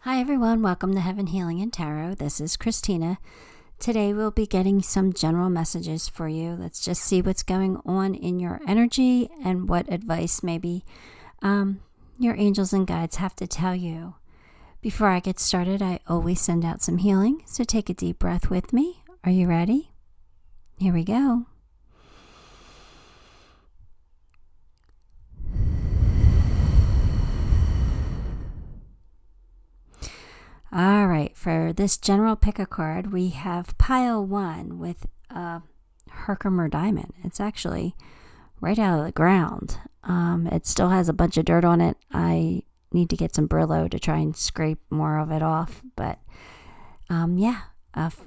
Hi everyone, welcome to Heaven Healing and Tarot. This is Christina. Today we'll be getting some general messages for you. Let's just see what's going on in your energy and what advice maybe your angels and guides have to tell you. Before I get started, I always send out some healing, so take a deep breath with me. Are you ready? Here we go. All right, for this general pick a card, we have pile 1 with a Herkimer diamond. It's actually right out of the ground. It still has a bunch of dirt on it. I need to get some Brillo to try and scrape more of it off. But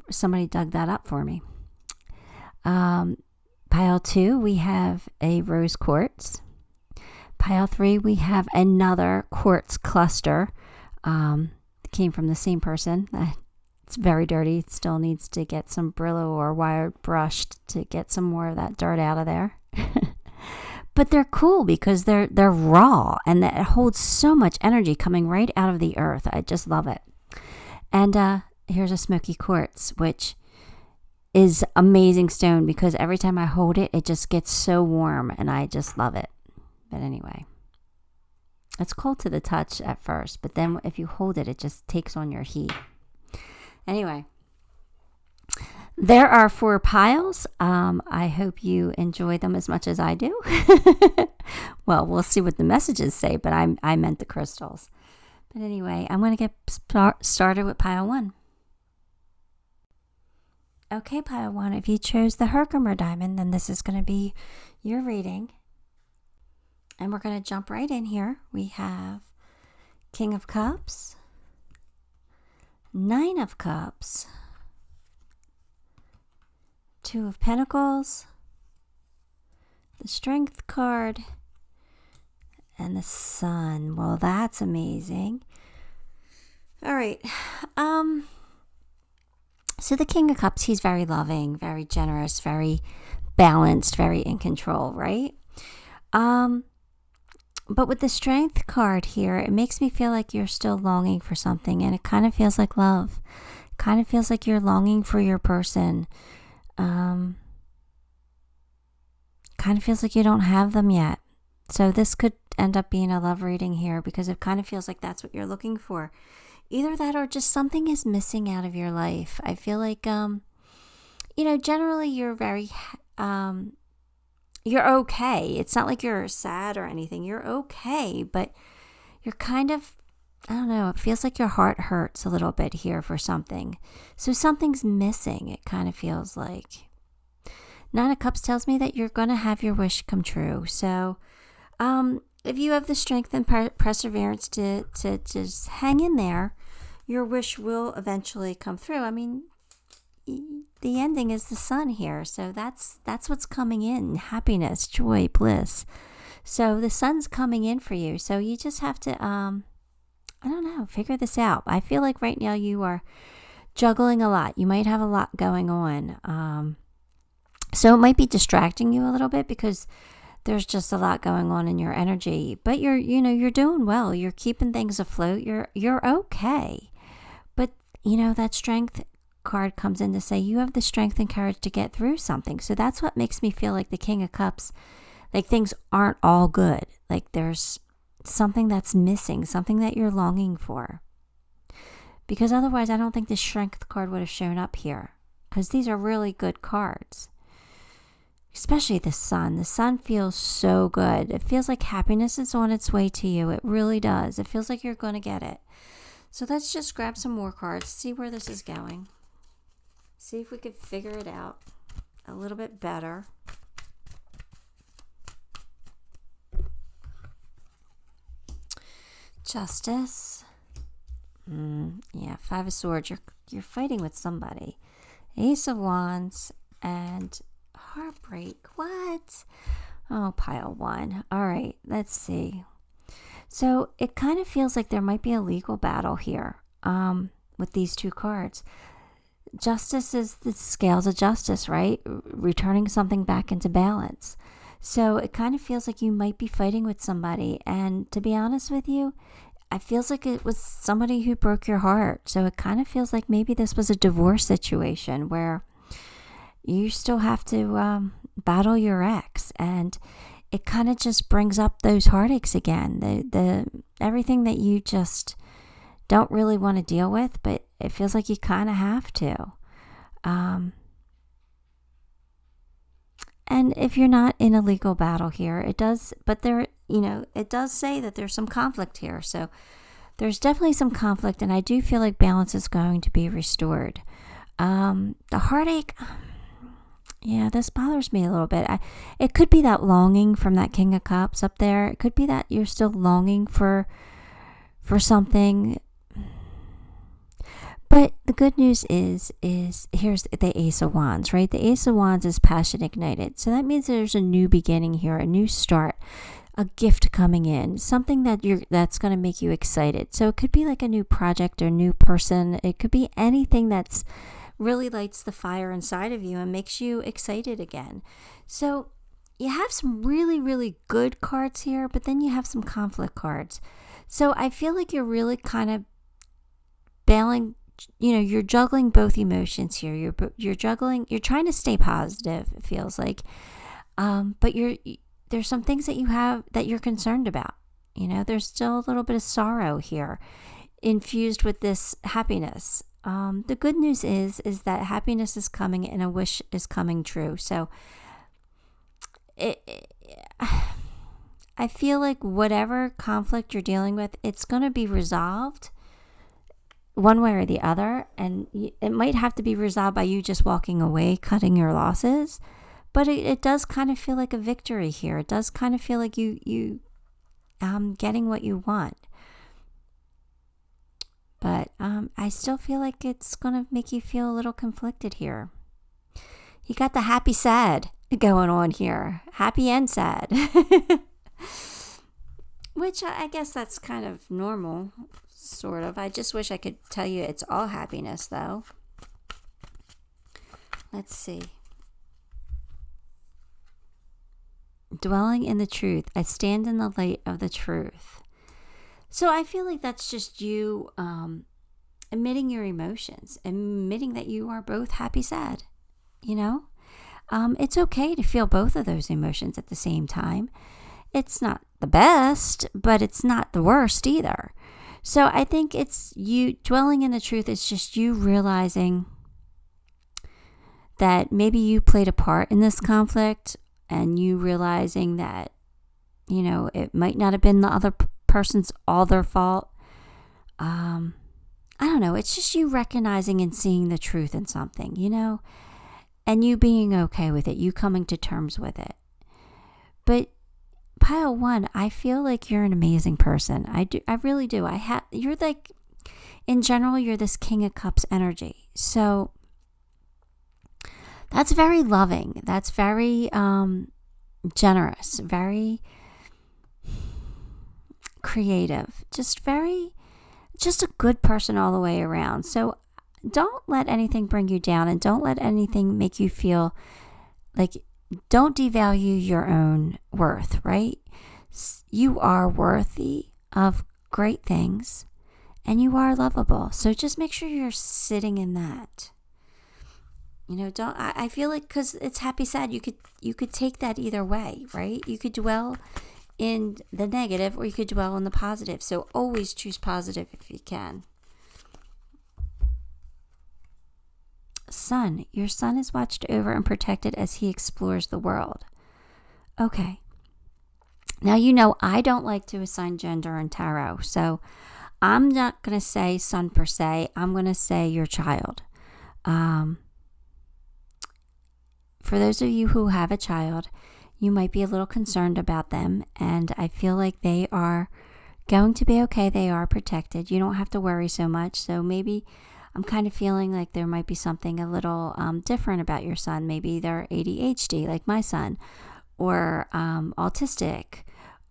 somebody dug that up for me. Pile 2, we have a rose quartz. Pile 3, we have another quartz cluster. Came from the same person. It's very dirty. It still needs to get some Brillo or wire brushed to get some more of that dirt out of there. But they're cool because they're raw and that it holds so much energy coming right out of the earth. I just love it. And here's a smoky quartz, which is amazing stone because every time I hold it, it just gets so warm and I just love it. But anyway. It's cold to the touch at first, but then if you hold it, it just takes on your heat. Anyway, there are 4 piles. I hope you enjoy them as much as I do. Well, we'll see what the messages say, but I meant the crystals. But anyway, I'm going to get started with pile 1. Okay, pile 1, if you chose the Herkimer diamond, then this is going to be your reading. And we're going to jump right in here. We have King of Cups, 9 of Cups, 2 of Pentacles, the Strength card, and the Sun. Well, that's amazing. All right. So the King of Cups, he's very loving, very generous, very balanced, very in control, right? But with the Strength card here, it makes me feel like you're still longing for something, and it kind of feels like love. Kind of feels like you're longing for your person. Kind of feels like you don't have them yet. So this could end up being a love reading here because it kind of feels like that's what you're looking for. Either that or just something is missing out of your life. I feel like, generally you're very... you're okay. It's not like you're sad or anything. You're okay, but you're kind of, I don't know, it feels like your heart hurts a little bit here for something. So something's missing, it kind of feels like. 9 of Cups tells me that you're going to have your wish come true. So if you have the strength and perseverance to just hang in there, your wish will eventually come through. I mean, the ending is the Sun here, so that's what's coming in: happiness, joy, bliss. So the Sun's coming in for you, so you just have to figure this out. I feel like right now you are juggling a lot. You might have a lot going on, so it might be distracting you a little bit because there's just a lot going on in your energy, but you're doing well. You're keeping things afloat. You're okay. But that Strength card comes in to say you have the strength and courage to get through something. So that's what makes me feel like the King of Cups, like things aren't all good. Like there's something that's missing, something that you're longing for. Because otherwise I don't think the Strength card would have shown up here, because these are really good cards. Especially the Sun. The Sun feels so good. It feels like happiness is on its way to you. It really does. It feels like you're going to get it. So let's just grab some more cards, see where this is going. See if we could figure it out a little bit better. Justice. 5 of Swords. You're fighting with somebody. Ace of Wands and heartbreak. What? Oh, pile 1. All right, let's see. So it kind of feels like there might be a legal battle here with these 2 cards. Justice is the scales of justice, right? Returning something back into balance. So it kind of feels like you might be fighting with somebody. And to be honest with you, it feels like it was somebody who broke your heart. So it kind of feels like maybe this was a divorce situation where you still have to battle your ex, and it kind of just brings up those heartaches again. The everything that you just don't really want to deal with, but it feels like you kind of have to. And if you're not in a legal battle here, it does, but there, it does say that there's some conflict here. So there's definitely some conflict, and I do feel like balance is going to be restored. The heartache, yeah, this bothers me a little bit. It could be that longing from that King of Cups up there. It could be that you're still longing for something. But the good news is here's the Ace of Wands, right? The Ace of Wands is passion ignited. So that means there's a new beginning here, a new start, a gift coming in, something that's going to make you excited. So it could be like a new project or new person. It could be anything that's really lights the fire inside of you and makes you excited again. So you have some really, really good cards here, but then you have some conflict cards. So I feel like you're really kind of you're juggling both emotions here. You're trying to stay positive, it feels like. But there's some things that you have that you're concerned about. There's still a little bit of sorrow here infused with this happiness. The good news is that happiness is coming and a wish is coming true. So I feel like whatever conflict you're dealing with, it's going to be resolved one way or the other, and it might have to be resolved by you just walking away, cutting your losses, but it does kind of feel like a victory here. It does kind of feel like you getting what you want, but I still feel like it's going to make you feel a little conflicted here. You got the happy sad going on here, happy and sad. Which I guess that's kind of normal, sort of. I just wish I could tell you it's all happiness, though. Let's see. Dwelling in the truth. I stand in the light of the truth. So I feel like that's just you admitting your emotions, admitting that you are both happy, sad. It's okay to feel both of those emotions at the same time. It's not the best, but it's not the worst either. So I think it's you dwelling in the truth. It's just you realizing that maybe you played a part in this conflict, and you realizing that, it might not have been the other person's all their fault. I don't know. It's just you recognizing and seeing the truth in something, and you being okay with it, you coming to terms with it. But Pile 1, I feel like you're an amazing person. I really do. You're like, in general, you're this King of Cups energy. So that's very loving. That's very generous, very creative, just a good person all the way around. So don't let anything bring you down, and don't let anything make you feel like, don't devalue your own worth, right? You are worthy of great things, and you are lovable. So just make sure you're sitting in that. I feel like, because it's happy, sad, you could take that either way, right? You could dwell in the negative, or you could dwell in the positive. So always choose positive if you can. Sun, your son is watched over and protected as he explores the world. Okay. Now, I don't like to assign gender in tarot, so I'm not going to say son per se. I'm going to say your child. For those of you who have a child, you might be a little concerned about them, and I feel like they are going to be okay. They are protected. You don't have to worry so much. So maybe I'm kind of feeling like there might be something a little different about your son. Maybe they're ADHD, like my son, or autistic,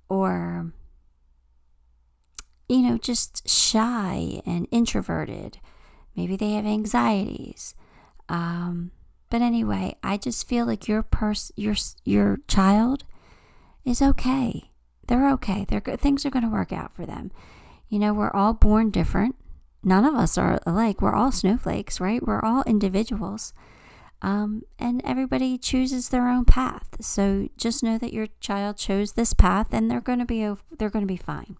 or, just shy and introverted. Maybe they have anxieties. But anyway, I just feel like your child is okay. They're okay. Things are going to work out for them. We're all born different. None of us are alike. We're all snowflakes, right? We're all individuals. And everybody chooses their own path. So just know that your child chose this path, and they're going to be fine.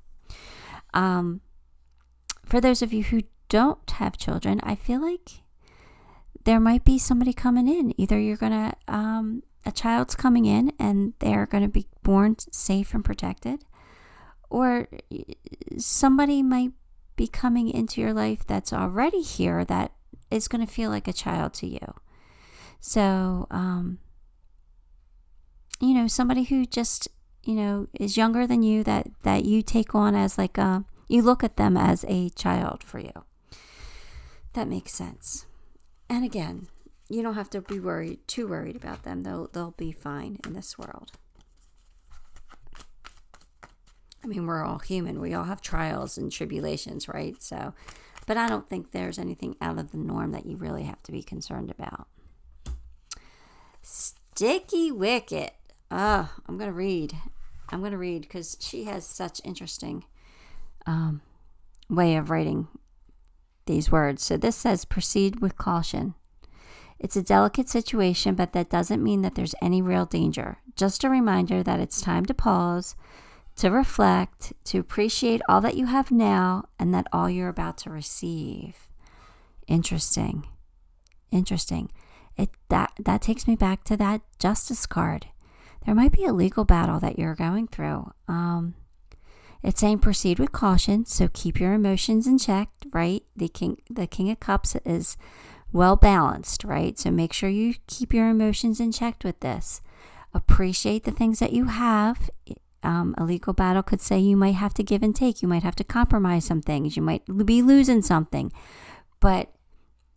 For those of you who don't have children, I feel like there might be somebody coming in. Either you're going to, a child's coming in and they're going to be born safe and protected, or somebody might be coming into your life that's already here that is going to feel like a child to you. So, somebody who just, is younger than you that you take on as like you look at them as a child for you. That makes sense. And again, you don't have to be too worried about them. They'll be fine in this world. I mean, we're all human. We all have trials and tribulations, right? So, but I don't think there's anything out of the norm that you really have to be concerned about. Sticky Wicket. I'm going to read because she has such interesting way of writing these words. So this says, proceed with caution. It's a delicate situation, but that doesn't mean that there's any real danger. Just a reminder that it's time to pause, to reflect, to appreciate all that you have now and that all you're about to receive. Interesting. That takes me back to that Justice card. There might be a legal battle that you're going through. It's saying proceed with caution, so keep your emotions in check, right? The King of Cups is well balanced, right? So make sure you keep your emotions in check with this. Appreciate the things that you have. A legal battle could say you might have to give and take. You might have to compromise some things. You might be losing something, but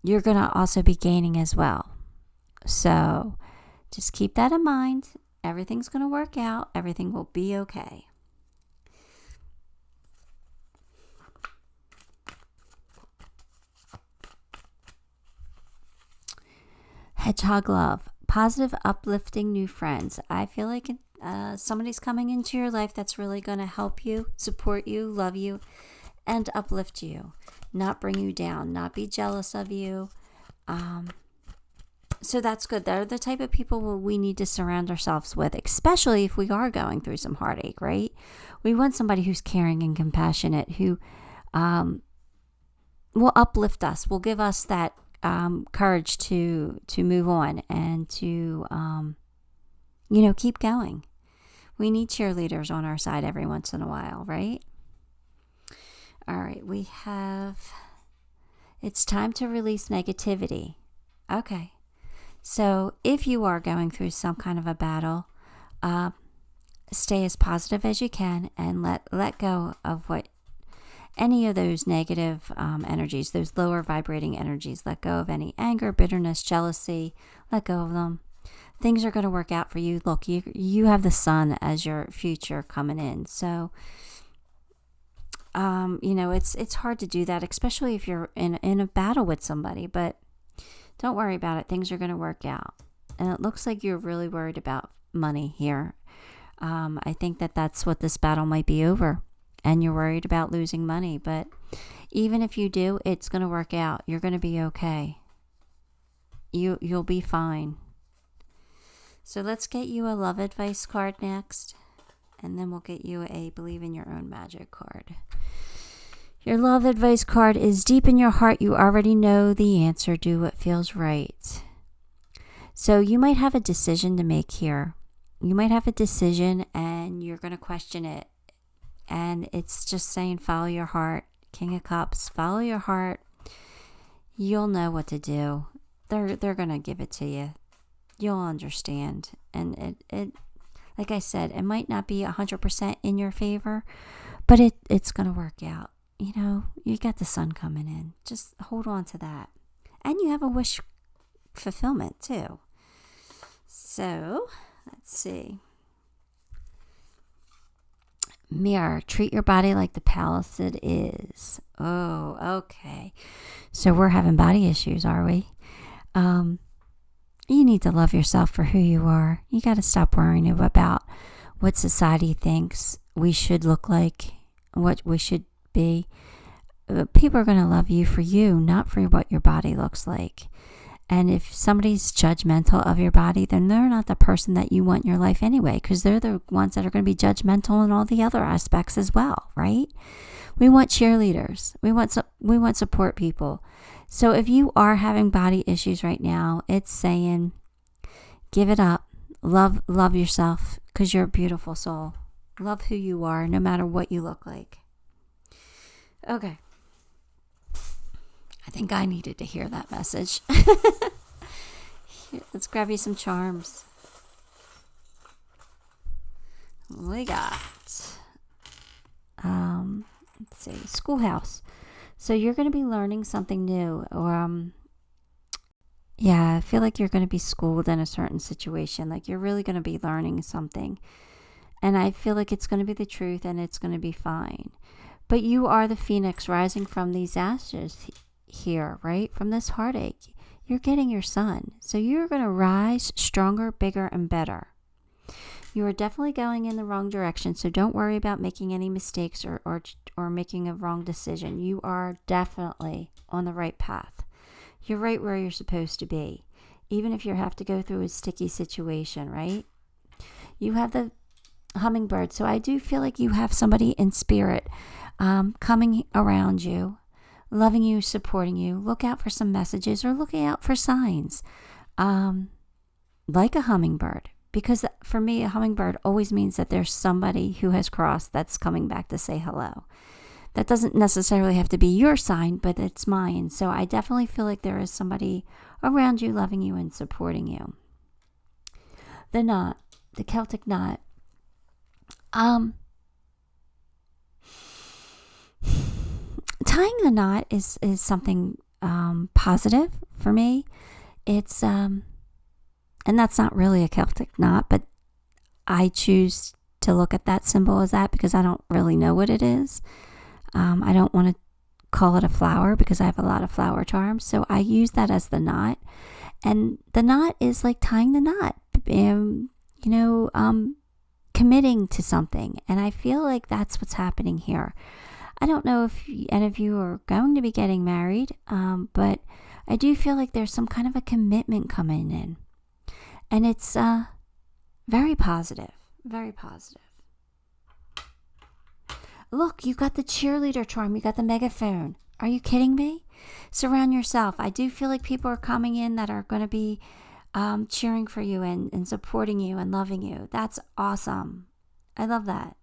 you're going to also be gaining as well. So just keep that in mind. Everything's going to work out. Everything will be okay. Hedgehog Love. Positive, uplifting new friends. I feel like somebody's coming into your life that's really going to help you, support you, love you, and uplift you. Not bring you down, not be jealous of you. So that's good. They're the type of people we need to surround ourselves with, especially if we are going through some heartache, right? We want somebody who's caring and compassionate, who will uplift us, will give us that courage to move on and to, keep going. We need cheerleaders on our side every once in a while, right? All right, we have, it's time to release negativity. Okay. So if you are going through some kind of a battle, stay as positive as you can and let go of any of those negative energies, those lower vibrating energies. Let go of any anger, bitterness, jealousy. Let go of them. Things are going to work out for you. Look, you have the sun as your future coming in. So, it's hard to do that, especially if you're in a battle with somebody. But don't worry about it. Things are going to work out. And it looks like you're really worried about money here. I think that's what this battle might be over. And you're worried about losing money. But even if you do, it's going to work out. You're going to be okay. You'll be fine. So let's get you a love advice card next. And then we'll get you a believe in your own magic card. Your love advice card is deep in your heart. You already know the answer. Do what feels right. So you might have a decision to make here. You might have a decision and you're going to question it. And it's just saying follow your heart. King of Cups, follow your heart. You'll know what to do. They're going to give it to you. You'll understand. And it like I said, it might not be 100% in your favor, but it's going to work out. You got the sun coming in. Just hold on to that. And you have a wish fulfillment too. So, let's see. Mirror, treat your body like the palace it is. Oh, okay. So we're having body issues, are we? You need to love yourself for who you are. You got to stop worrying about what society thinks we should look like, what we should be. People are going to love you for you, not for what your body looks like. And if somebody's judgmental of your body, then they're not the person that you want in your life anyway, because they're the ones that are going to be judgmental in all the other aspects as well, right? We want cheerleaders. We want support people. So if you are having body issues right now, it's saying, give it up. Love yourself, because you're a beautiful soul. Love who you are, no matter what you look like. Okay. I think I needed to hear that message. Here, let's grab you some charms. We got, let's see, schoolhouse. So you're going to be learning something new, or yeah, I feel like you're going to be schooled in a certain situation. Like you're really going to be learning something, and I feel like it's going to be the truth, and it's going to be fine. But you are the phoenix rising from these ashes here, right? From this heartache, you're getting your sun. So you're going to rise stronger, bigger, and better. You are definitely going in the wrong direction. So don't worry about making any mistakes or making a wrong decision. You are definitely on the right path. You're right where you're supposed to be. Even if you have to go through a sticky situation, right? You have the hummingbird. So I do feel like you have somebody in spirit coming around you, loving you, supporting you. Look out for some messages, or looking out for signs, like a hummingbird. Because for me, a hummingbird always means that there's somebody who has crossed that's coming back to say hello. That doesn't necessarily have to be your sign, but it's mine. So I definitely feel like there is somebody around you loving you and supporting you. The knot, the Celtic knot. Tying the knot is something positive for me. It's and that's not really a Celtic knot, but I choose to look at that symbol as that because I don't really know what it is. I don't want to call it a flower because I have a lot of flower charms, so I use that as the knot. And the knot is like tying the knot, committing to something. And I feel like that's what's happening here. I don't know if any of you are going to be getting married, but I do feel like there's some kind of a commitment coming in. And it's very positive, very positive. Look, you got the cheerleader charm, you got the megaphone. Are you kidding me? Surround yourself. I do feel like people are coming in that are going to be cheering for you and supporting you and loving you. That's awesome. I love that.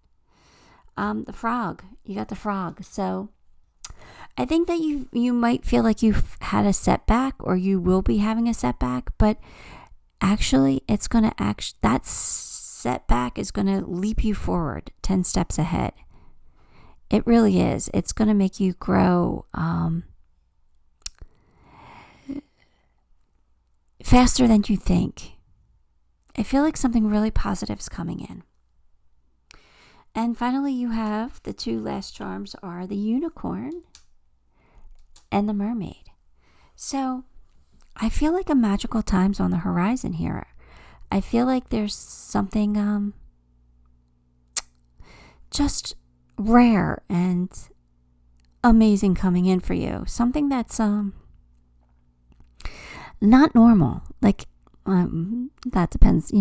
The frog. You got the frog. So I think that you might feel like you've had a setback, or you will be having a setback, but actually it's going to that setback is going to leap you forward 10 steps ahead. It really is. It's going to make you grow faster than you think. I feel like something really positive is coming in. And finally, you have the two last charms are the unicorn and the mermaid. So I feel like a magical time's on the horizon here. I feel like there's something just rare and amazing coming in for you. Something that's not normal. Like that depends,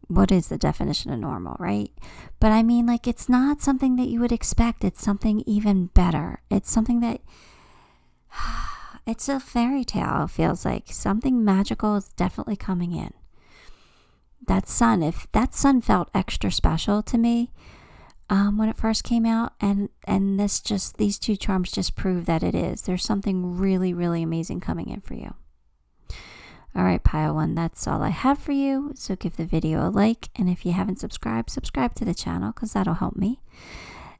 what is the definition of normal, right? But I mean, like, it's not something that you would expect. It's something even better. It's something that it's a fairy tale. It feels like something magical is definitely coming in. That sun, if that sun felt extra special to me when it first came out, and these two charms just prove that it is. There's something really, really amazing coming in for you. All right, Pile 1, that's all I have for you. So give the video a like, and if you haven't subscribed, subscribe to the channel because that'll help me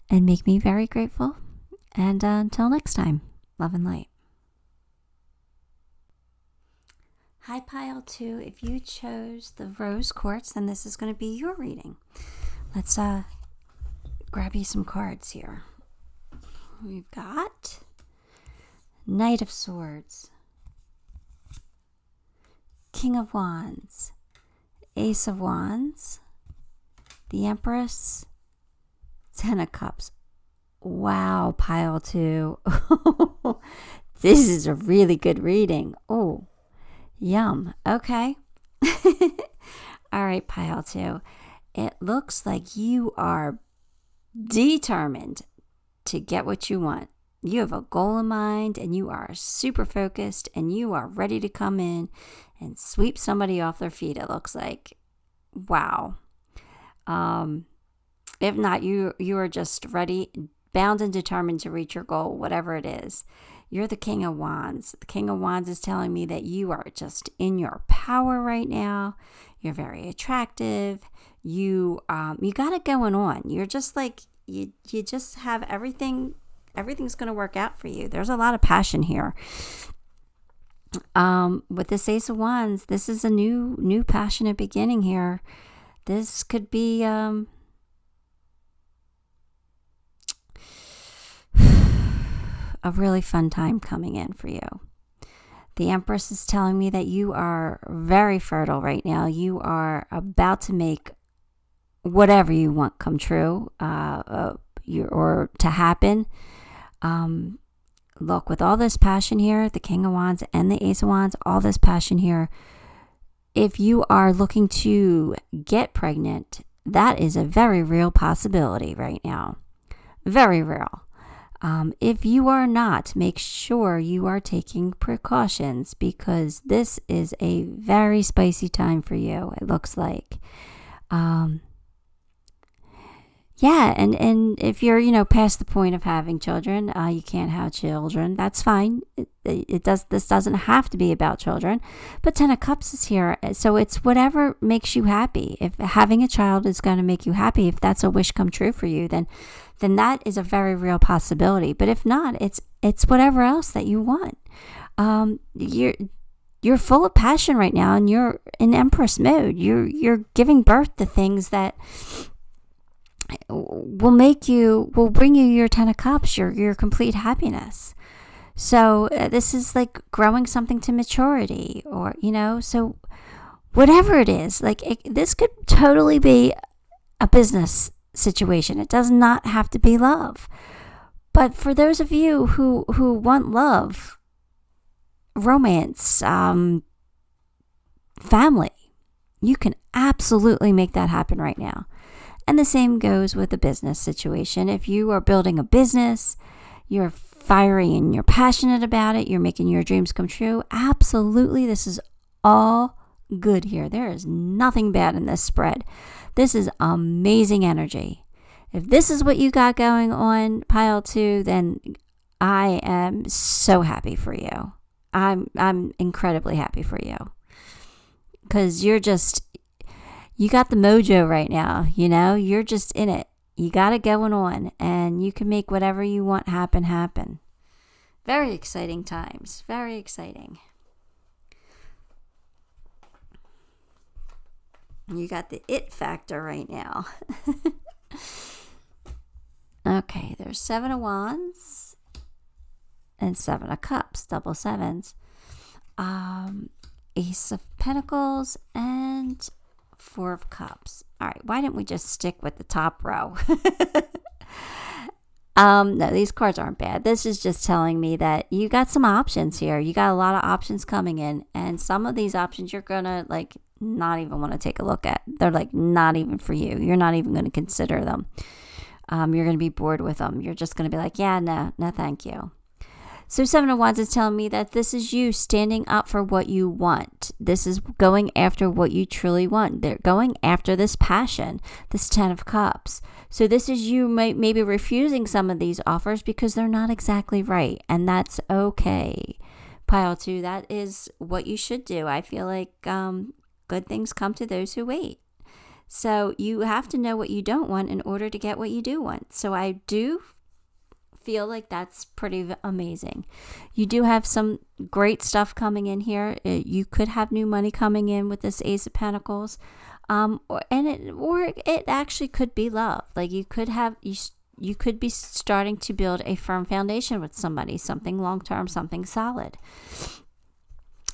and make me very grateful. And until next time, love and light. Hi, Pile 2. If you chose the rose quartz, then this is going to be your reading. Let's grab you some cards here. We've got Knight of Swords, King of Wands, Ace of Wands, the Empress, Ten of Cups. Wow, pile 2. This is a really good reading. Oh, yum. Okay. All right, pile 2. It looks like you are determined to get what you want. You have a goal in mind and you are super focused and you are ready to come in and sweep somebody off their feet, it looks like. Wow. If not, you are just ready, bound and determined to reach your goal, whatever it is. You're the King of Wands. The King of Wands is telling me that you are just in your power right now. You're very attractive. You got it going on. You're just like, you just have everything's going to work out for you. There's a lot of passion here. With this Ace of Wands, this is a new passionate beginning here. This could be a really fun time coming in for you. The Empress is telling me that you are very fertile right now. You are about to make whatever you want come true, or to happen. Look, with all this passion here, the King of Wands and the Ace of Wands, all this passion here, if you are looking to get pregnant, that is a very real possibility right now. Very real. If you are not, make sure you are taking precautions because this is a very spicy time for you, it looks like. Yeah, and if you're, past the point of having children, you can't have children, that's fine. This doesn't have to be about children, but 10 of Cups is here, so it's whatever makes you happy. If having a child is going to make you happy, if that's a wish come true for you, then that is a very real possibility. But if not, it's whatever else that you want. You're full of passion right now, and you're in Empress mode. You're giving birth to things that will bring you your 10 of Cups, your complete happiness. So this is like growing something to maturity, or so whatever it is, this could totally be a business situation. It does not have to be love. But for those of you who want love, romance, family, you can absolutely make that happen right now. And the same goes with a business situation. If you are building a business, you're fiery and you're passionate about it, you're making your dreams come true, absolutely, this is all good here. There is nothing bad in this spread. This is amazing energy. If this is what you got going on, pile 2, then I am so happy for you. I'm incredibly happy for you. Because you got the mojo right now, you're just in it. You got it going on, and you can make whatever you want happen. Very exciting times. Very exciting. You got the it factor right now. Okay, there's 7 of Wands and 7 of Cups, double sevens. Ace of Pentacles and 4 of Cups. All right, why didn't we just stick with the top row? No, these cards aren't bad. This is just telling me that you got some options here. You got a lot of options coming in, and some of these options you're gonna not even want to take a look at. They're not even for you. You're not even going to consider them. You're going to be bored with them. You're just going to be like, yeah, no, thank you. So 7 of Wands is telling me that this is you standing up for what you want. This is going after what you truly want. They're going after this passion, this 10 of Cups. So this is you maybe refusing some of these offers because they're not exactly right. And that's okay. Pile 2, that is what you should do. I feel like good things come to those who wait. So you have to know what you don't want in order to get what you do want. So I do feel like that's pretty amazing. You do have some great stuff coming in here. You could have new money coming in with this Ace of Pentacles, or it actually could be love. You could be starting to build a firm foundation with somebody, something long term, something solid.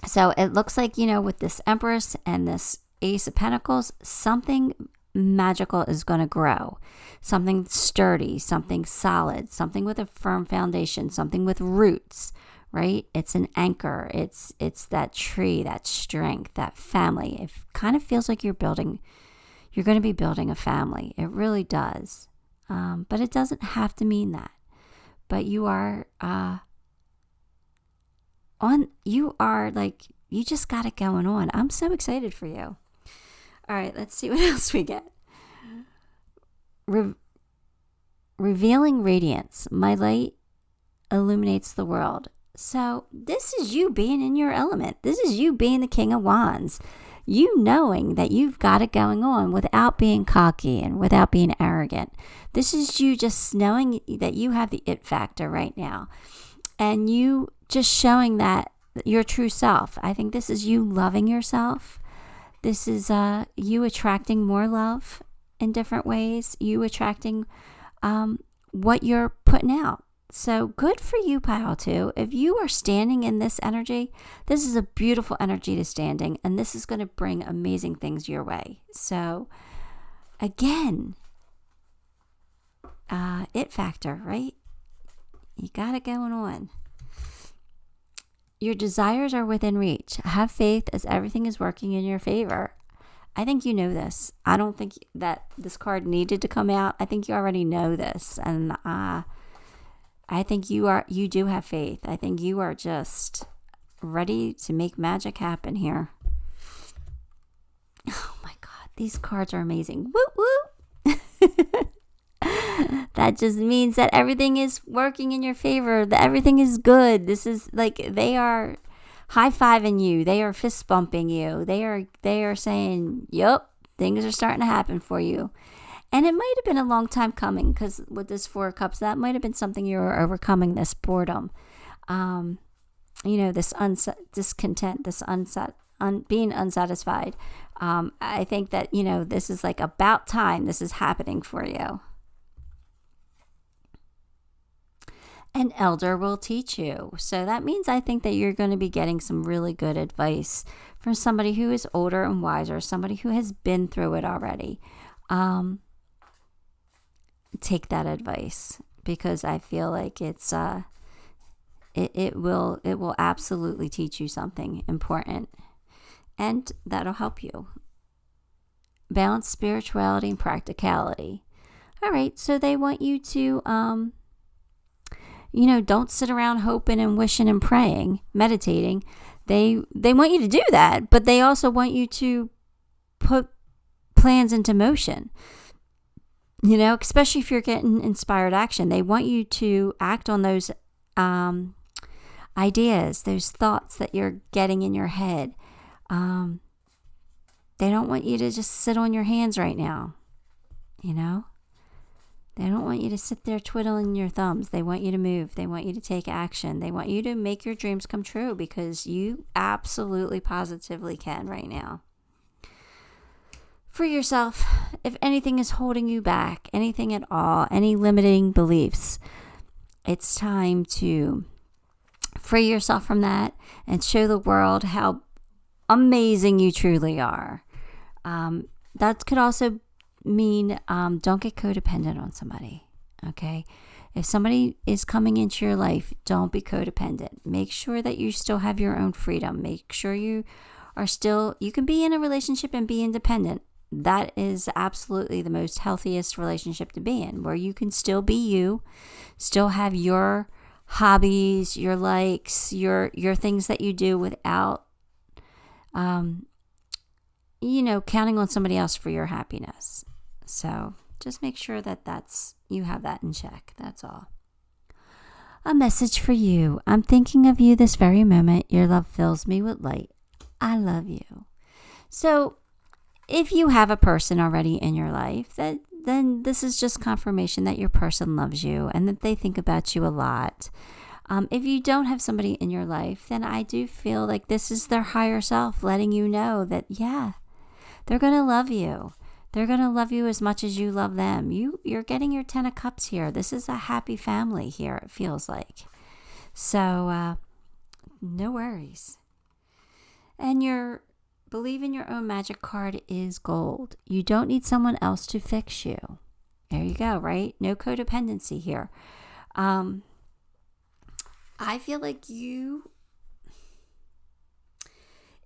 So it looks like with this Empress and this Ace of Pentacles, something magical is going to grow. Something sturdy, something solid, something with a firm foundation, something with roots, right? It's an anchor. It's that tree, that strength, that family. It kind of feels like you're going to be building a family. It really does. But it doesn't have to mean that. But you are you just got it going on. I'm so excited for you. All right, let's see what else we get. Revealing radiance. My light illuminates the world. So this is you being in your element. This is you being the King of Wands. You knowing that you've got it going on without being cocky and without being arrogant. This is you just knowing that you have the it factor right now. And you just showing that your true self. I think this is you loving yourself. This is you attracting more love in different ways. You attracting what you're putting out. So good for you, pile 2. If you are standing in this energy, this is a beautiful energy to standing, and this is going to bring amazing things your way. So again, it factor, right? You got it going on. Your desires are within reach. Have faith as everything is working in your favor. I think you know this. I don't think that this card needed to come out. I think you already know this. And I think you do have faith. I think you are just ready to make magic happen here. Oh my God, these cards are amazing. Woo woo. That just means that everything is working in your favor, that everything is good. This is like they are high-fiving you. They are fist bumping you. They are saying, yup, things are starting to happen for you. And it might have been a long time coming, because with this 4 of Cups, that might have been something you were overcoming, this boredom. This discontent, this being unsatisfied. I think that, this is like about time this is happening for you. An elder will teach you. So that means I think that you're going to be getting some really good advice from somebody who is older and wiser, somebody who has been through it already. Take that advice, because I feel like it's it will absolutely teach you something important, and that'll help you balance spirituality and practicality. All right, so they want you to don't sit around hoping and wishing and praying, meditating. They want you to do that, but they also want you to put plans into motion. Especially if you're getting inspired action. They want you to act on those ideas, those thoughts that you're getting in your head. They don't want you to just sit on your hands right now. They don't want you to sit there twiddling your thumbs. They want you to move. They want you to take action. They want you to make your dreams come true, because you absolutely positively can right now. For yourself, if anything is holding you back, anything at all, any limiting beliefs, it's time to free yourself from that and show the world how amazing you truly are. That could also mean don't get codependent on somebody, okay? If somebody is coming into your life, don't be codependent. Make sure that you still have your own freedom. Make sure you can be in a relationship and be independent. That is absolutely the most healthiest relationship to be in, where you can still be you, still have your hobbies, your likes, your things that you do without, counting on somebody else for your happiness. So just make sure that you have that in check. That's all. A message for you. I'm thinking of you this very moment. Your love fills me with light. I love you. So if you have a person already in your life, then this is just confirmation that your person loves you and that they think about you a lot. If you don't have somebody in your life, then I do feel like this is their higher self letting you know that, yeah, they're going to love you. They're going to love you as much as you love them. You're getting your 10 of Cups here. This is a happy family here, it feels like. So no worries. And your Believe in your own magic card is gold. You don't need someone else to fix you. There you go, right? No codependency here. I feel like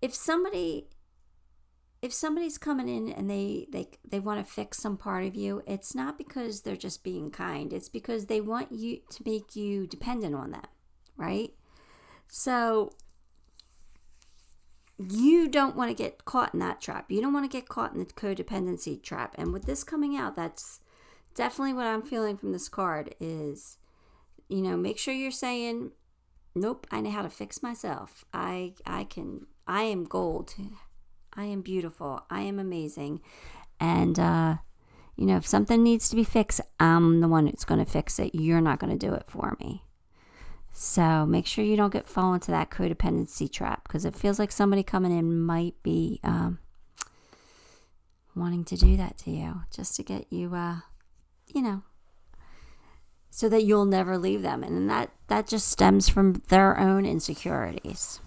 if somebody's coming in and they want to fix some part of you, it's not because they're just being kind. It's because they want you to make you dependent on them, right? So you don't want to get caught in that trap. You don't want to get caught in the codependency trap. And with this coming out, that's definitely what I'm feeling from this card is, make sure you're saying, nope, I know how to fix myself. I am gold. I am beautiful. I am amazing. And, if something needs to be fixed, I'm the one who's going to fix it. You're not going to do it for me. So make sure you don't fall into that codependency trap, because it feels like somebody coming in might be wanting to do that to you just to get you, so that you'll never leave them. And that just stems from their own insecurities.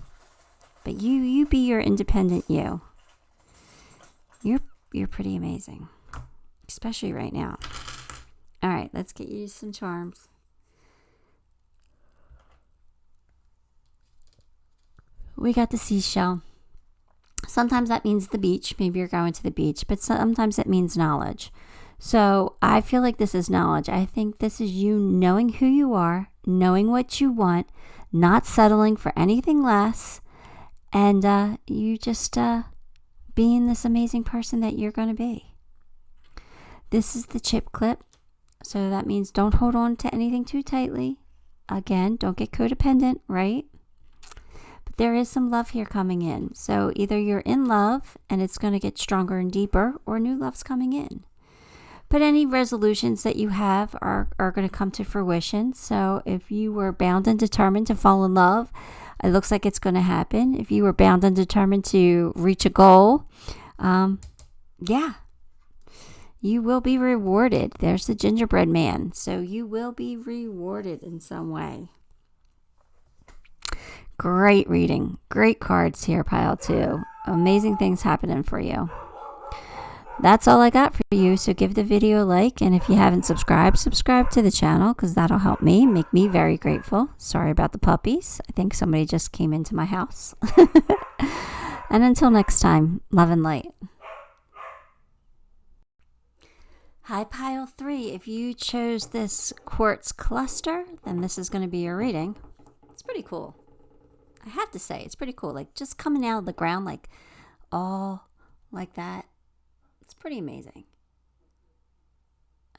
But you be your independent you. You're pretty amazing, especially right now. All right, let's get you some charms. We got the seashell. Sometimes that means the beach. Maybe you're going to the beach, but sometimes it means knowledge. So I feel like this is knowledge. I think this is you knowing who you are, knowing what you want, not settling for anything less, and you just being this amazing person that you're going to be. This is the chip clip. So that means don't hold on to anything too tightly. Again, don't get codependent, right? There is some love here coming in. So either you're in love and it's going to get stronger and deeper, or new love's coming in. But any resolutions that you have are going to come to fruition. So if you were bound and determined to fall in love, it looks like it's going to happen. If you were bound and determined to reach a goal, you will be rewarded. There's the gingerbread man. So you will be rewarded in some way. Great reading. Great cards here, pile 2. Amazing things happening for you. That's all I got for you. So give the video a like. And if you haven't subscribed to the channel, because that'll help me, make me very grateful. Sorry about the puppies. I think somebody just came into my house. And until next time, love and light. Hi, pile 3. If you chose this quartz cluster, then this is going to be your reading. It's pretty cool. I have to say, it's pretty cool. Like just coming out of the ground, like all like that. It's pretty amazing.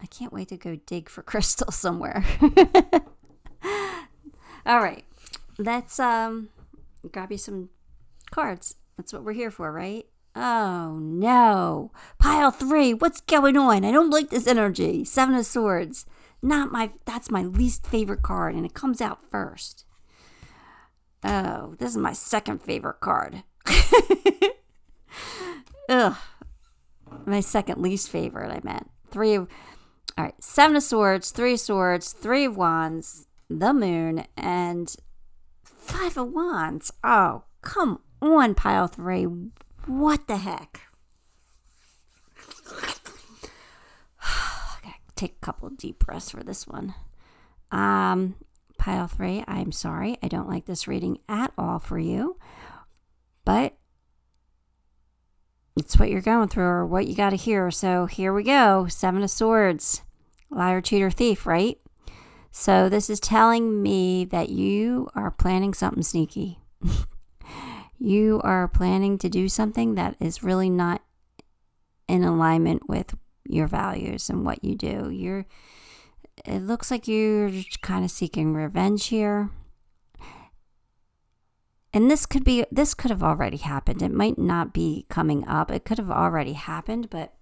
I can't wait to go dig for crystals somewhere. All right. Let's grab you some cards. That's what we're here for, right? Oh no. Pile 3, what's going on? I don't like this energy. 7 of Swords. That's my least favorite card, and it comes out first. Oh, this is my second favorite card. Ugh. My second least favorite, I meant. All right, 7 of Swords, 3 of Swords, 3 of Wands, the Moon, and 5 of Wands. Oh, come on, pile 3. What the heck? I gotta take a couple of deep breaths for this one. Pile 3, I'm sorry. I don't like this reading at all for you. But it's what you're going through or what you got to hear. So here we go. 7 of Swords. Liar, cheater, thief, right? So this is telling me that you are planning something sneaky. You are planning to do something that is really not in alignment with your values and what you do. It looks like you're kind of seeking revenge here. And this could have already happened. It might not be coming up. It could have already happened, but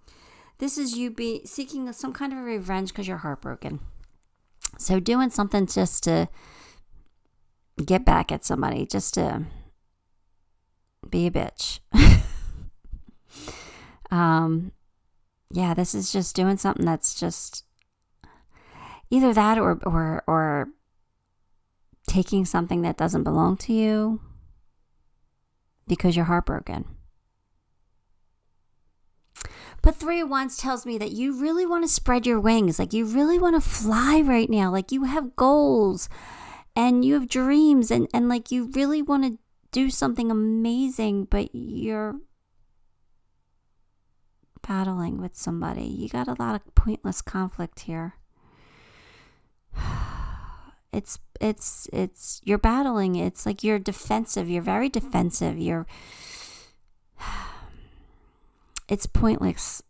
this is you seeking some kind of revenge because you're heartbroken. So doing something just to get back at somebody, just to be a bitch. This is just doing something that's just either that or taking something that doesn't belong to you because you're heartbroken. But 3 of Wands tells me that you really want to spread your wings. Like, you really want to fly right now. Like, you have goals and you have dreams and like, you really want to do something amazing, but you're battling with somebody. You got a lot of pointless conflict here. You're battling. It's like you're defensive. You're very defensive. It's pointless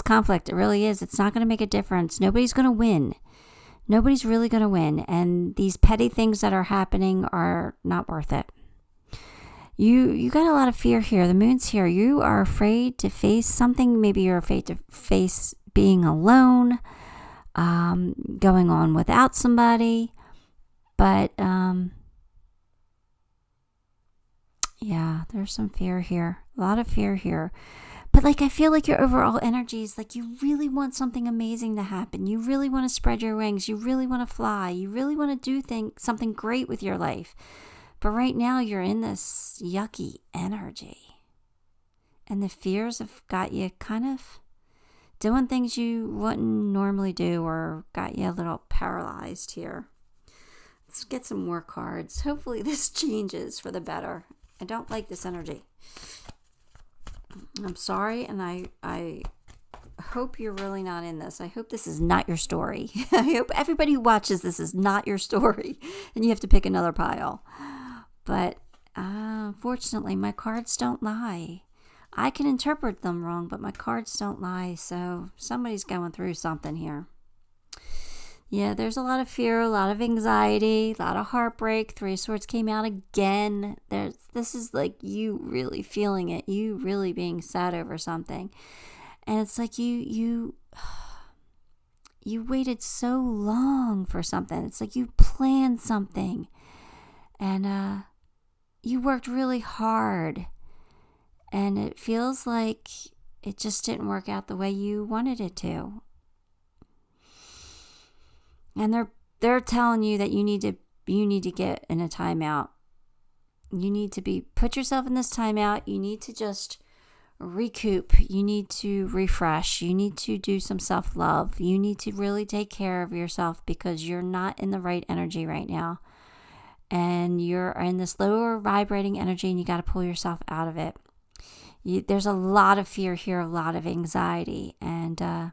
conflict. It really is. It's not going to make a difference. Nobody's going to win. Nobody's really going to win. And these petty things that are happening are not worth it. You got a lot of fear here. The moon's here. You are afraid to face something. Maybe you're afraid to face being alone, going on without somebody. But, yeah, there's some fear here. A lot of fear here. But like, I feel like your overall energy is like, you really want something amazing to happen. You really want to spread your wings. You really want to fly. You really want to do something great with your life. But right now you're in this yucky energy. And the fears have got you kind of doing things you wouldn't normally do, or got you a little paralyzed here. Let's get some more cards. Hopefully this changes for the better. I don't like this energy. I'm sorry, and I hope you're really not in this. I hope this is not your story. I hope everybody who watches this is not your story, and you have to pick another pile. But unfortunately, my cards don't lie. I can interpret them wrong, but my cards don't lie, so somebody's going through something here. Yeah, there's a lot of fear, a lot of anxiety, a lot of heartbreak. 3 of Swords came out again. This is like you really feeling it, you really being sad over something. And it's like you waited so long for something. It's like you planned something and you worked really hard. And it feels like it just didn't work out the way you wanted it to. And they're telling you that you need to get in a timeout. You need to put yourself in this timeout. You need to just recoup. You need to refresh. You need to do some self-love. You need to really take care of yourself because you're not in the right energy right now. And you're in this lower vibrating energy and you got to pull yourself out of it. There's a lot of fear here, a lot of anxiety, and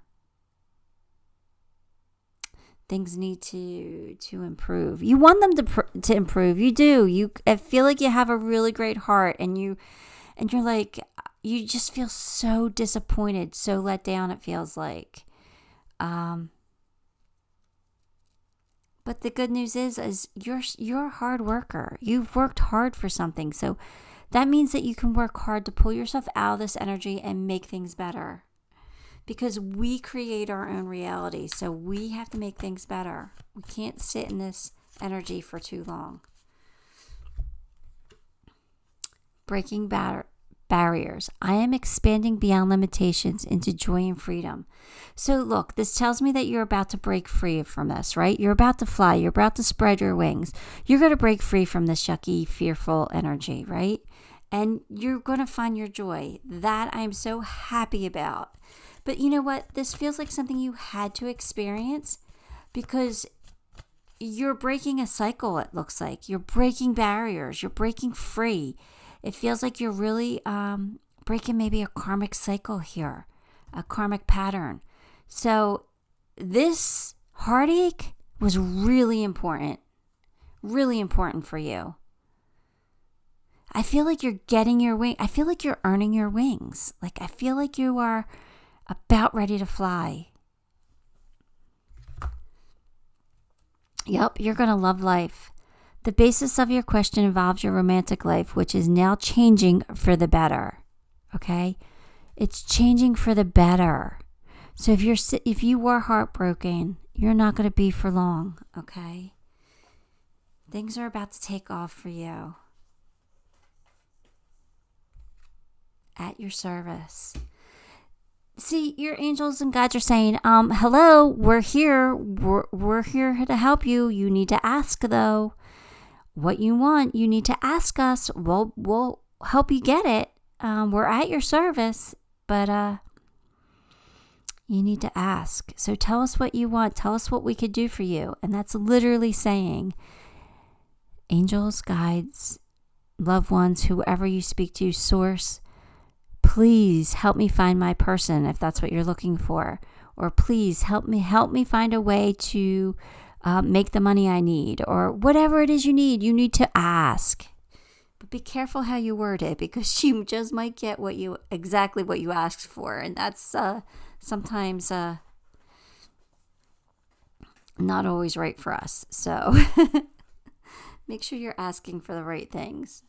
things need to improve. You want them to improve. You do. I feel like you have a really great heart, and you're like, you just feel so disappointed, so let down. It feels like, but the good news is you're a hard worker. You've worked hard for something, so that means that you can work hard to pull yourself out of this energy and make things better. Because we create our own reality, so we have to make things better. We can't sit in this energy for too long. Breaking barriers. I am expanding beyond limitations into joy and freedom. So look, this tells me that you're about to break free from this, right? You're about to fly. You're about to spread your wings. You're going to break free from this yucky, fearful energy, right? And you're going to find your joy. That I am so happy about. But you know what? This feels like something you had to experience because you're breaking a cycle, it looks like. You're breaking barriers. You're breaking free. It feels like you're really breaking maybe a karmic cycle here, a karmic pattern. So this heartache was really important for you. I feel like you're getting your wing. I feel like you're earning your wings. Like, I feel like you are about ready to fly. Yep, you're going to love life. The basis of your question involves your romantic life, which is now changing for the better. Okay? It's changing for the better. So if you were heartbroken, you're not going to be for long. Okay? Things are about to take off for you. At your service. See, your angels and guides are saying, hello, we're here. We're here to help you. You need to ask, though. What you want, you need to ask us. We'll help you get it. We're at your service. But You need to ask. So tell us what you want. Tell us what we could do for you. And that's literally saying, angels, guides, loved ones, whoever you speak to, source, please help me find my person if that's what you're looking for. Or please help me find a way to make the money I need. Or whatever it is you need to ask. But be careful how you word it, because you just might get exactly what you asked for. And that's sometimes not always right for us. So make sure you're asking for the right things.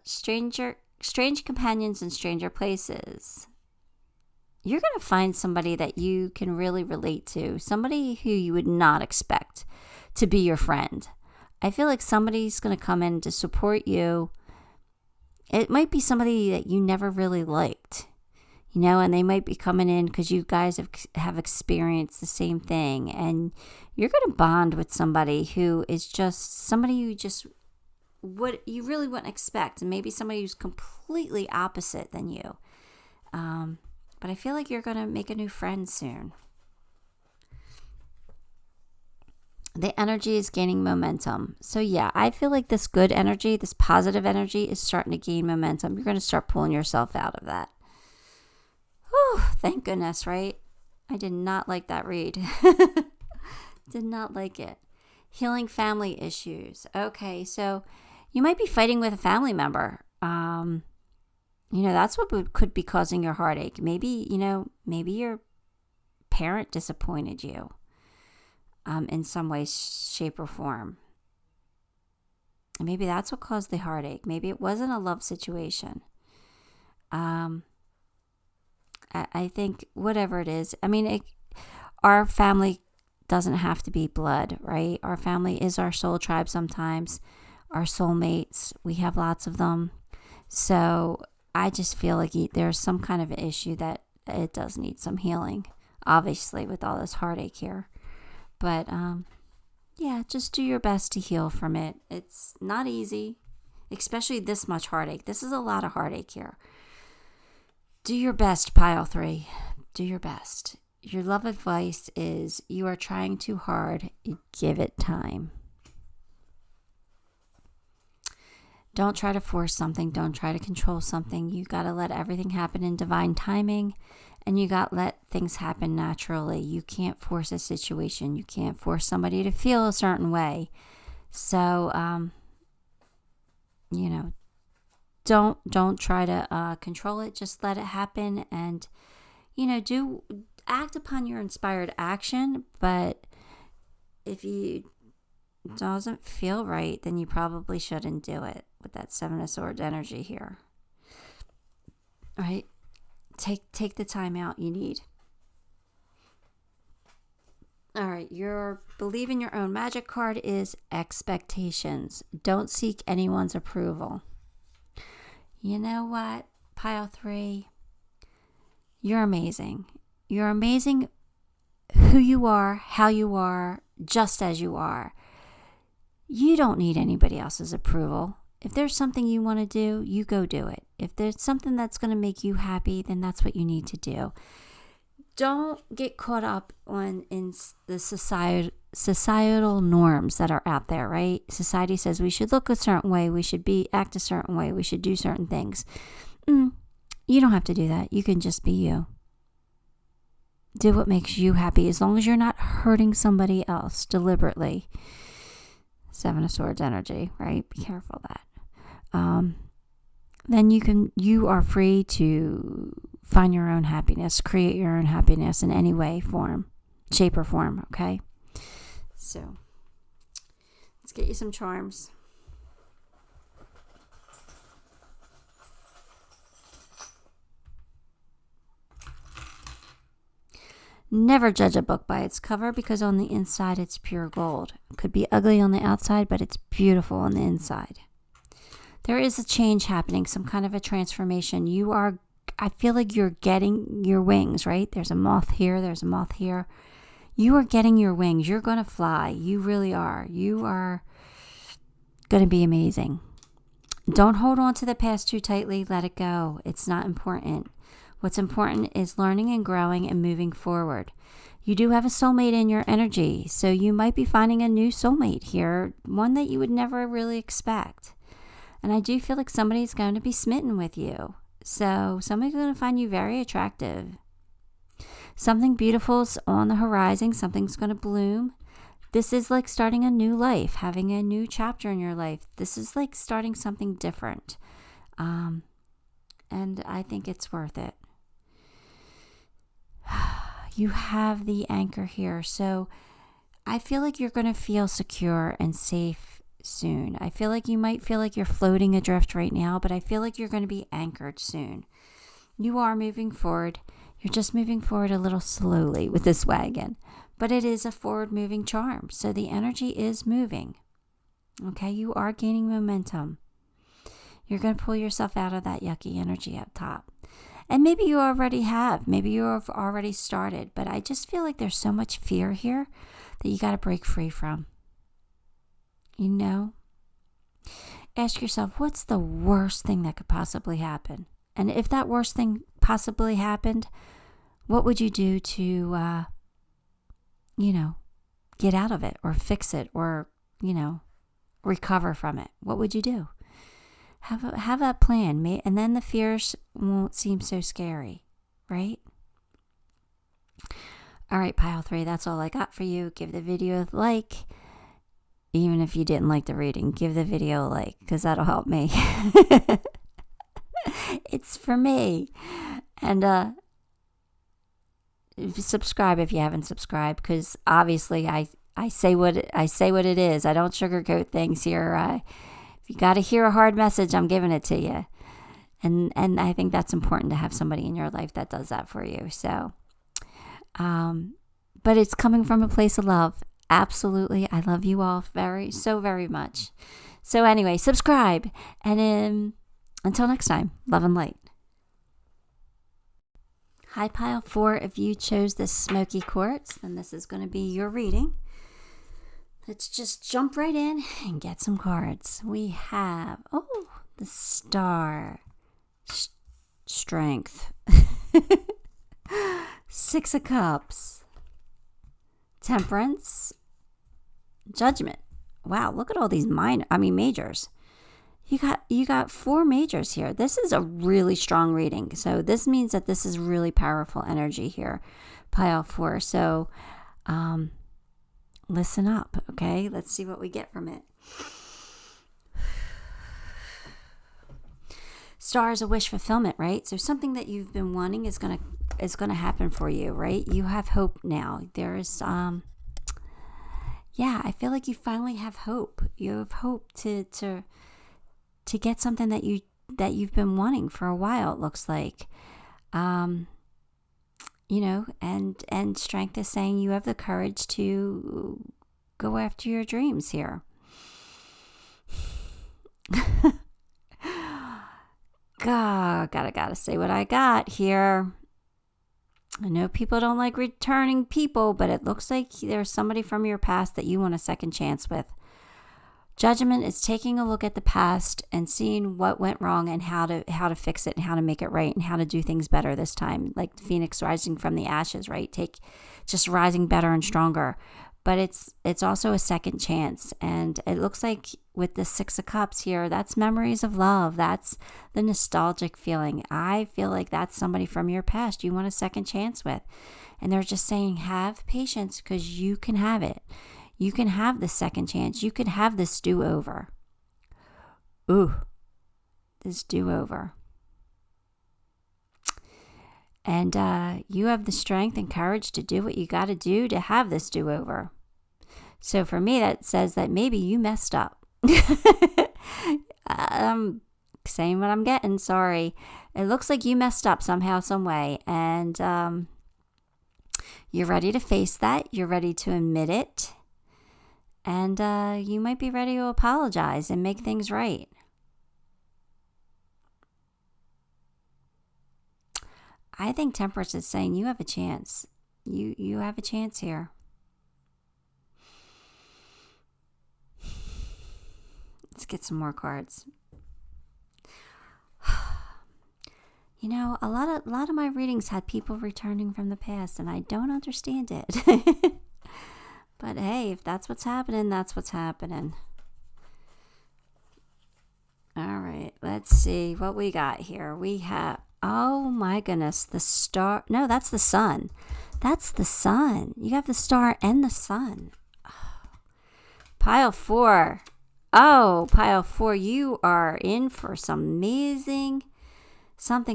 Strange companions in stranger places. You're going to find somebody that you can really relate to. Somebody who you would not expect to be your friend. I feel like somebody's going to come in to support you. It might be somebody that you never really liked, and they might be coming in because you guys have experienced the same thing. And you're going to bond with somebody who is just somebody what you really wouldn't expect. And maybe somebody who's completely opposite than you. But I feel like you're going to make a new friend soon. The energy is gaining momentum. So yeah, I feel like this good energy, this positive energy is starting to gain momentum. You're going to start pulling yourself out of that. Whew, thank goodness, right? I did not like that read. Did not like it. Healing family issues. Okay, so you might be fighting with a family member. That's what could be causing your heartache. Maybe your parent disappointed you. In some way, shape, or form. And maybe that's what caused the heartache. Maybe it wasn't a love situation. I think whatever it is, our family doesn't have to be blood, right? Our family is our soul tribe sometimes, our soulmates. We have lots of them. So I just feel like there's some kind of issue that it does need some healing, obviously, with all this heartache here. But, just do your best to heal from it. It's not easy, especially this much heartache. This is a lot of heartache here. Do your best, pile 3. Do your best. Your love advice is you are trying too hard. Give it time. Don't try to force something. Don't try to control something. You got to let everything happen in divine timing. And you got to let things happen naturally. You can't force a situation. You can't force somebody to feel a certain way. So, don't try to control it. Just let it happen, and act upon your inspired action. But if you doesn't feel right, then you probably shouldn't do it. With that 7 of Swords energy here, all right. Take the time out you need. All right, your believe in your own magic card is expectations. Don't seek anyone's approval. You know what, pile 3? You're amazing. You're amazing who you are, how you are, just as you are. You don't need anybody else's approval. If there's something you want to do, you go do it. If there's something that's going to make you happy, then that's what you need to do. Don't get caught up in the societal norms that are out there, right? Society says we should look a certain way, we should act a certain way, we should do certain things. You don't have to do that. You can just be you. Do what makes you happy, as long as you're not hurting somebody else deliberately. 7 of Swords energy, right? Be careful of that. Then you are free to find your own happiness, create your own happiness in any way, form, shape, or form, okay? So, let's get you some charms. Never judge a book by its cover, because on the inside it's pure gold. It could be ugly on the outside, but it's beautiful on the inside. There is a change happening, some kind of a transformation. I feel like you're getting your wings, right? There's a moth here, there's a moth here. You are getting your wings. You're going to fly. You really are. You are going to be amazing. Don't hold on to the past too tightly. Let it go. It's not important. What's important is learning and growing and moving forward. You do have a soulmate in your energy, so you might be finding a new soulmate here, one that you would never really expect. And I do feel like somebody's going to be smitten with you. So somebody's going to find you very attractive. Something beautiful's on the horizon. Something's going to bloom. This is like starting a new life, having a new chapter in your life. This is like starting something different. And I think it's worth it. You have the anchor here. So I feel like you're going to feel secure and safe soon. I feel like you might feel like you're floating adrift right now, but I feel like you're going to be anchored soon. You are moving forward. You're just moving forward a little slowly with this wagon, but it is a forward moving charm. So the energy is moving. Okay, you are gaining momentum. You're going to pull yourself out of that yucky energy up top. And maybe you already have. Maybe you have already started. But I just feel like there's so much fear here that you got to break free from. You know? Ask yourself, what's the worst thing that could possibly happen? And if that worst thing possibly happened, what would you do to, get out of it or fix it or, recover from it? What would you do? Have a plan, and then the fears won't seem so scary, right? All right, pile 3, that's all I got for you. Give the video a like. Even if you didn't like the reading, give the video a like, because that'll help me. It's for me. And subscribe if you haven't subscribed, because obviously I say what it is. I don't sugarcoat things here. If you got to hear a hard message, I'm giving it to you. And I think that's important to have somebody in your life that does that for you. So, but it's coming from a place of love. Absolutely. I love you all so very much. So anyway, subscribe. And until next time, love and light. Hi, pile 4. If you chose this smoky quartz, then this is going to be your reading. Let's just jump right in and get some cards. We have, the Star, Strength, 6 of Cups, Temperance, Judgment. Wow, look at all these majors. You got 4 majors here. This is a really strong reading. So this means that this is really powerful energy here, pile 4. So, listen up, okay? Let's see what we get from it. Star is a wish fulfillment, right? So something that you've been wanting is gonna happen for you, right? You have hope now. There's I feel like you finally have hope. You have hope to get something that you've been wanting for a while, it looks like. And Strength is saying you have the courage to go after your dreams here. Gotta say what I got here. I know people don't like returning people, but it looks like there's somebody from your past that you want a second chance with. Judgment is taking a look at the past and seeing what went wrong and how to fix it and how to make it right and how to do things better this time. Like the phoenix rising from the ashes, right? Just rising better and stronger. But it's also a second chance. And it looks like with the 6 of Cups here, that's memories of love. That's the nostalgic feeling. I feel like that's somebody from your past you want a second chance with. And they're just saying, have patience, because you can have it. You can have the second chance. You can have this do-over. Ooh, this do-over. And you have the strength and courage to do what you got to do to have this do-over. So for me, that says that maybe you messed up. I'm saying what I'm getting. Sorry. It looks like you messed up somehow, some way. And you're ready to face that. You're ready to admit it. And you might be ready to apologize and make things right. I think Temperance is saying you have a chance. You have a chance here. Let's get some more cards. a lot of my readings had people returning from the past, and I don't understand it. But hey, if that's what's happening, that's what's happening. All right, let's see what we got here. We have, oh my goodness, the star. No, that's the sun. That's the sun. You have the star and the sun. Pile 4. Oh, pile 4, you are in for something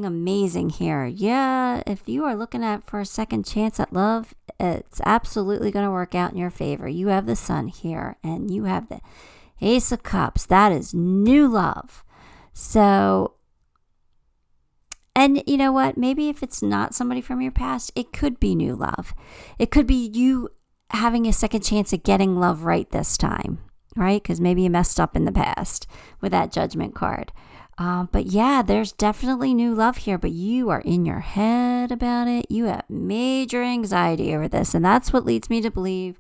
amazing here. Yeah, if you are looking for a second chance at love, it's absolutely going to work out in your favor. You have the sun here, and you have the Ace of Cups. That is new love. So, and you know what? Maybe if it's not somebody from your past, it could be new love. It could be you having a second chance at getting love right this time, right? Because maybe you messed up in the past with that Judgment card. But yeah, there's definitely new love here, but you are in your head about it. You have major anxiety over this. And that's what leads me to believe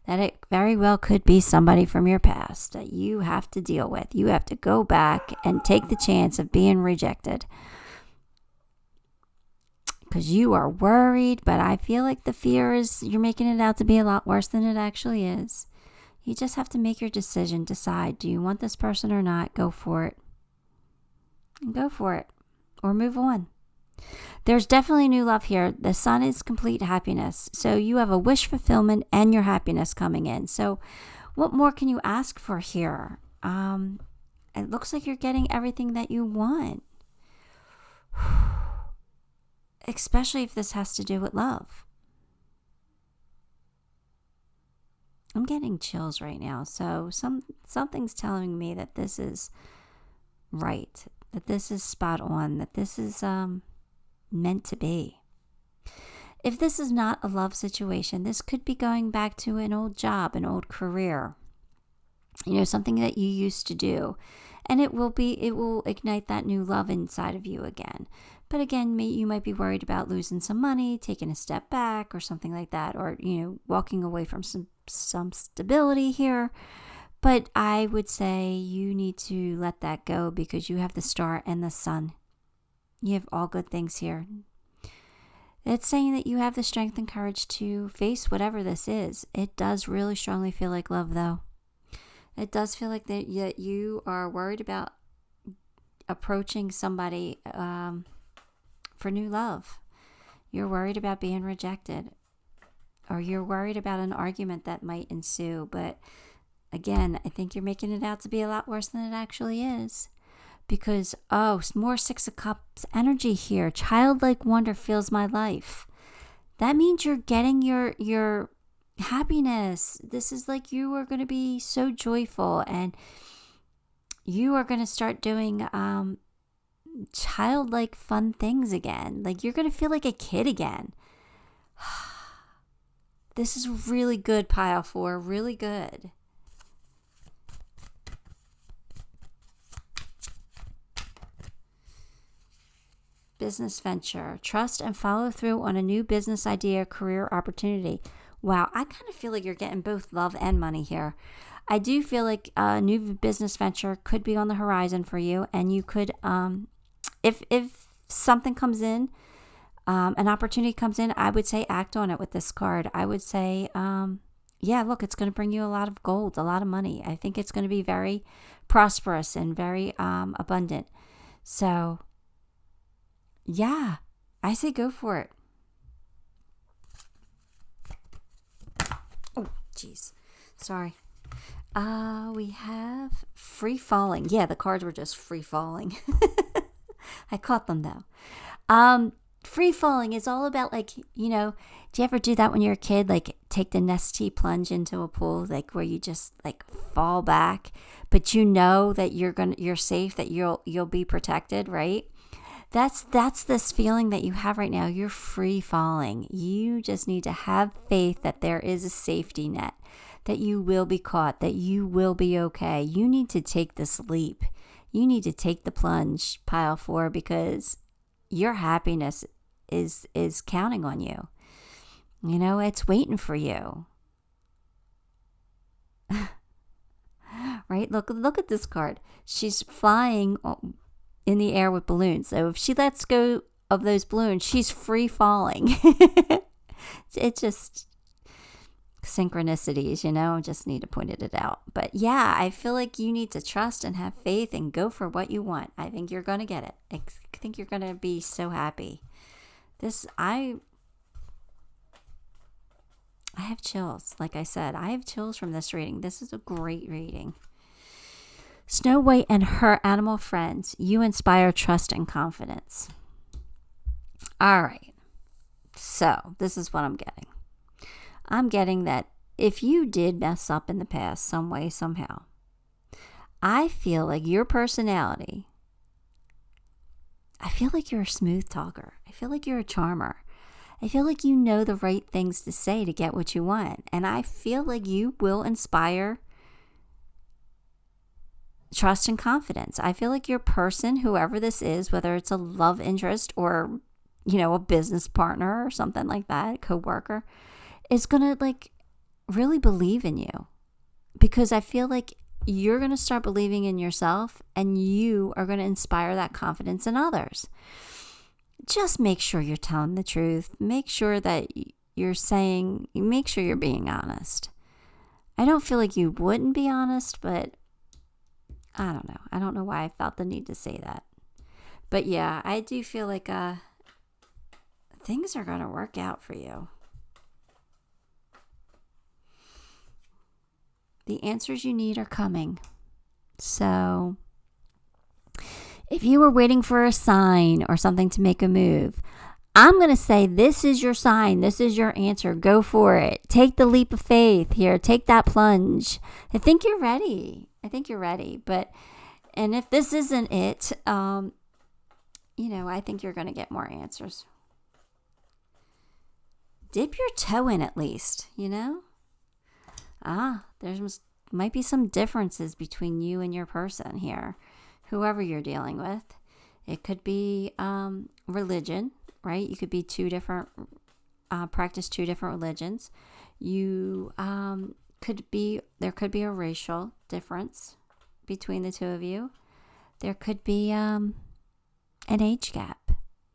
that it very well could be somebody from your past that you have to deal with. You have to go back and take the chance of being rejected. Because you are worried, but I feel like the fear is you're making it out to be a lot worse than it actually is. You just have to make your decision. Decide, do you want this person or not? Go for it. Go for it. Or move on. There's definitely new love here. The sun is complete happiness. So you have a wish fulfillment and your happiness coming in. So what more can you ask for here? It looks like you're getting everything that you want. Especially if this has to do with love. I'm getting chills right now. So something's telling me that this is right. That this is spot on. That this is meant to be. If this is not a love situation, this could be going back to an old job, an old career. Something that you used to do. And it will ignite that new love inside of you again. But again, you might be worried about losing some money, taking a step back or something like that, or, walking away from some stability here. But I would say you need to let that go because you have the star and the sun. You have all good things here. It's saying that you have the strength and courage to face whatever this is. It does really strongly feel like love, though. It does feel like that you are worried about approaching somebody for new love. You're worried about being rejected. Or you're worried about an argument that might ensue. But again, I think you're making it out to be a lot worse than it actually is. Because, more 6 of Cups energy here. Childlike wonder fills my life. That means you're getting your happiness. This is like you are going to be so joyful. And you are going to start doing childlike fun things again. Like you're going to feel like a kid again. This is really good, pile 4. Really good. Business venture. Trust and follow through on a new business idea, career opportunity. Wow, I kind of feel like you're getting both love and money here. I do feel like a new business venture could be on the horizon for you, and you could, if something comes in, an opportunity comes in, I would say act on it with this card. I would say, look, it's going to bring you a lot of gold, a lot of money. I think it's going to be very prosperous and very abundant. So, yeah, I say go for it. Oh, jeez. Sorry. We have free falling. Yeah, the cards were just free falling. I caught them though. Free falling is all about do you ever do that when you're a kid? Like take the nesty plunge into a pool, like where you just like fall back, but you know that you're safe, that you'll be protected, right? That's this feeling that you have right now. You're free falling. You just need to have faith that there is a safety net, that you will be caught, that you will be okay. You need to take this leap. You need to take the plunge, pile 4, because your happiness is counting on you. It's waiting for you. Right? Look at this card. She's flying in the air with balloons. So if she lets go of those balloons. She's free falling. It just synchronicities, just need to point it out. But yeah, I feel like you need to trust and have faith and go for what you want. I think you're going to get it. I think you're going to be so happy. I have chills. Like I said, I have chills from this reading. This is a great reading. Snow White and her animal friends. You inspire trust and confidence. All right. So this is what I'm getting. I'm getting that if you did mess up in the past some way, somehow, I feel like your personality, I feel like you're a smooth talker. I feel like you're a charmer. I feel like you know the right things to say to get what you want. And I feel like you will inspire trust and confidence. I feel like your person, whoever this is, whether it's a love interest or, a business partner or something like that, coworker, is going to really believe in you. Because I feel like you're going to start believing in yourself and you are going to inspire that confidence in others. Just make sure you're telling the truth. Make sure that make sure you're being honest. I don't feel like you wouldn't be honest, but I don't know. I don't know why I felt the need to say that. But yeah, I do feel like things are going to work out for you. The answers you need are coming. So if you were waiting for a sign or something to make a move, I'm going to say this is your sign. This is your answer. Go for it. Take the leap of faith here. Take that plunge. I think you're ready. And if this isn't it, I think you're going to get more answers. Dip your toe in at least, there might be some differences between you and your person here, whoever you're dealing with. It could be religion, right? You could be practice two different religions. There could be a racial difference between the two of you. There could be an age gap,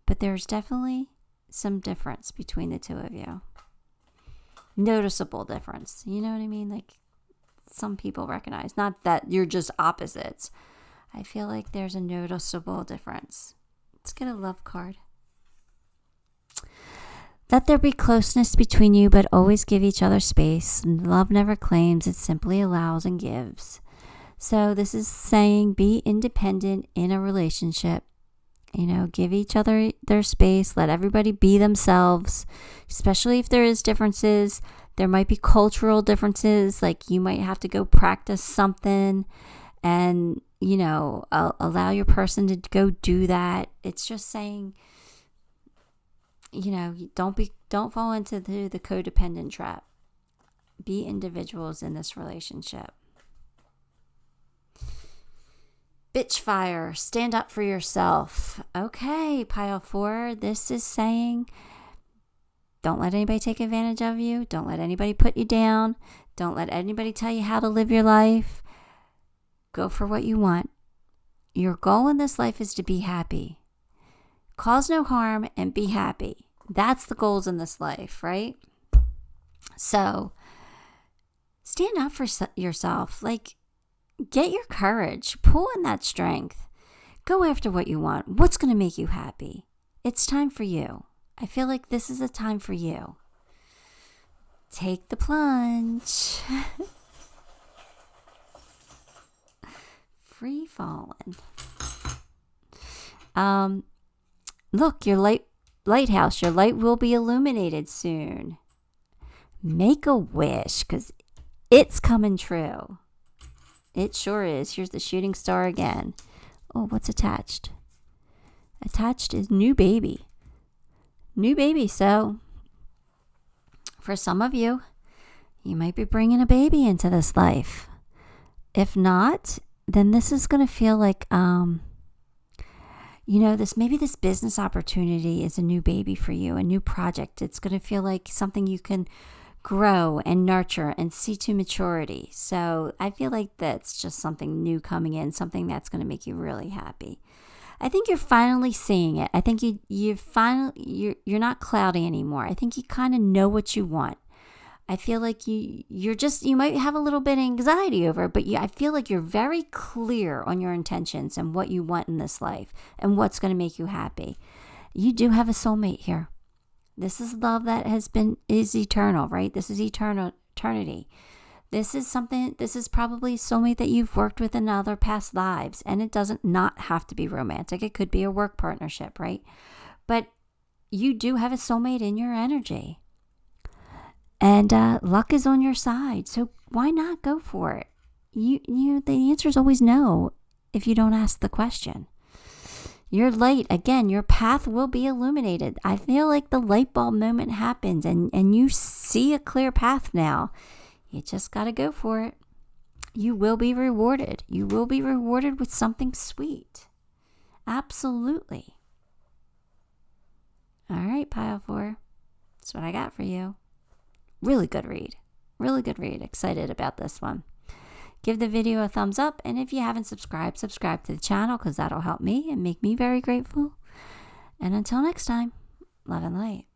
but there's definitely some difference between the two of you. Noticeable difference. You know what I mean? Like some people recognize, not that you're just opposites. I feel like there's a noticeable difference. Let's get a love card. Let there be closeness between you, but always give each other space. Love never claims, it simply allows and gives. So this is saying be independent in a relationship. Give each other their space. Let everybody be themselves, especially if there is differences. There might be cultural differences, like you might have to go practice something and, allow your person to go do that. It's just saying, don't fall into the codependent trap. Be individuals in this relationship. Bitch fire, stand up for yourself. Okay, pile 4, this is saying don't let anybody take advantage of you. Don't let anybody put you down. Don't let anybody tell you how to live your life. Go for what you want. Your goal in this life is to be happy. Cause no harm and be happy. That's the goals in this life, right? So stand up for yourself. Get your courage. Pull in that strength. Go after what you want. What's going to make you happy? It's time for you. I feel like this is a time for you. Take the plunge. Free falling. Look, your lighthouse, your light will be illuminated soon. Make a wish, because it's coming true. It sure is. Here's the shooting star again. Oh, what's attached? Attached is new baby. New baby. So for some of you, you might be bringing a baby into this life. If not, then this is going to feel like, this business opportunity is a new baby for you, a new project. It's going to feel like something you can grow and nurture and see to maturity. So I feel like that's just something new coming in, something that's going to make you really happy. I think you're finally seeing it. I think you're not cloudy anymore. I think you kind of know what you want. I feel like you might have a little bit of anxiety over it, but I feel like you're very clear on your intentions and what you want in this life and what's going to make you happy. You do have a soulmate here. This is love that is eternal, right? This is eternity. This is probably a soulmate that you've worked with in other past lives, and it doesn't not have to be romantic. It could be a work partnership, right? But you do have a soulmate in your energy. And luck is on your side, so why not go for it? The answer is always no if you don't ask the question. You're light. Again, your path will be illuminated. I feel like the light bulb moment happens and you see a clear path now. You just got to go for it. You will be rewarded. You will be rewarded with something sweet. Absolutely. All right, pile 4. That's what I got for you. Really good read. Really good read. Excited about this one. Give the video a thumbs up. And if you haven't subscribed to the channel because that'll help me and make me very grateful. And until next time, love and light.